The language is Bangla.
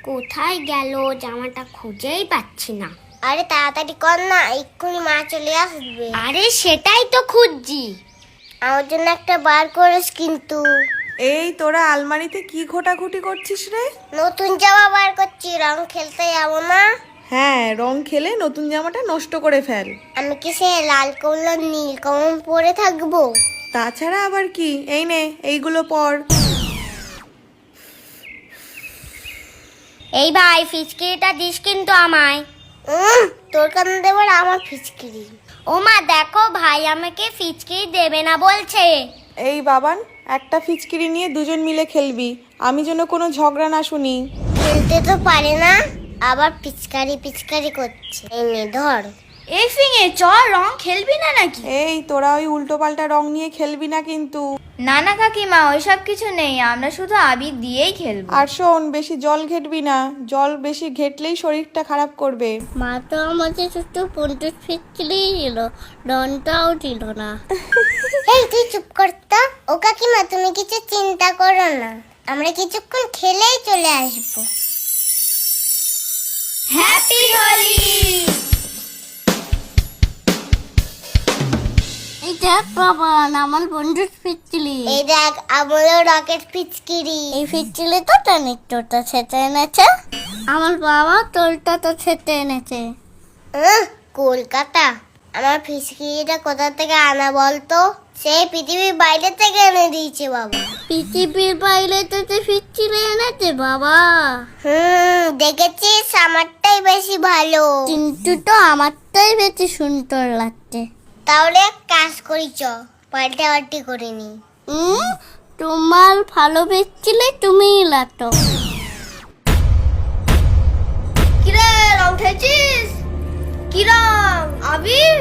কোথায় গেল জামাটা খুঁজেই পাচ্ছি না। আরে তাড়াতাড়ি কর না, এক্ষুনি মা চলে আসবে। আরে সেটাই তো খুঁজছি। আমার জন্য একটা বার করিস কিন্তু। এই তোরা আলমারিতে কি ঘোটাঘুটি করছিস রে? নতুন জামা বার করছি, রং খেলতে যাবো না? হ্যাঁ, রং খেলে নতুন জামাটা নষ্ট করে ফেল। আমি কি সে লাল কমলা নীল কমল পরে থাকবো? তাছাড়া আবার কি, এই নে এইগুলো পর। এই ভাই ফিচকিরিটা দিস কিন্তু আমায়। তোর কান দেবার আমার ফিচকিরি। ও মা দেখো ভাই আমাকে ফিচকিরি দেবে না বলছে। এই বাবান, একটা ফিচকিরি নিয়ে দুজন মিলে খেলবি, আমি যেন কোনো ঝগড়া না শুনি। খেলতে তো পারে না, আবার পিচকারি পিচকারি করছে। এই নে ধর। এই ফিঙে চ, রং খেলবি না নাকি? এই তোরা ওই উল্টো পাল্টা রং নিয়ে খেলবি না কিন্তু। না না কাকিমা, ওইসব কিছু নেই, আমরা শুধু আবির দিয়েই খেলবো। আর শোন, বেশি জল ঘেটবি না, জল বেশি ঘেটলেই শরীরটা খারাপ করবে। মা তো আমাদের শুধু 50 ফিচকিরি দিল, রনটাও দিল না। এই তুই চুপ কর তো। ও কাকিমা তুমি কিছু চিন্তা করো না, আমরা কিছুক্ষণ খেলেই চলে আসবো। হ্যাপি হোলি। এই দেখ বাবা, আমার বন্ধুর ফিচকিরি। এই দেখ আমারও রকেট ফিচকিরি। এই ফিচকিরি তো টানির তোরটা ছেটে এনেছে, আমার বাবা তোরটা তো ছেটে এনেছে। কলকাতা। আমার ফিচকিরিটা কোথা থেকে আনা বলতো? সেই পৃথিবীর বাইরে থেকে এনে দিয়েছে বাবা। পৃথিবীর বাইরে থেকে ফিচকিরি এনেছে বাবা? দেখেছিস, আমারটাই বেশি ভালো। কিন্তু তো আমারটাই বেশি সুন্দর লাগছে। তাহলে এক কাজ করি, চ পাল্টাপাল্টি করে নি। তোমার ভালো বেচছিলে তুমিই লাটো। কিরে রং খেলছিস? কি রং? আবির?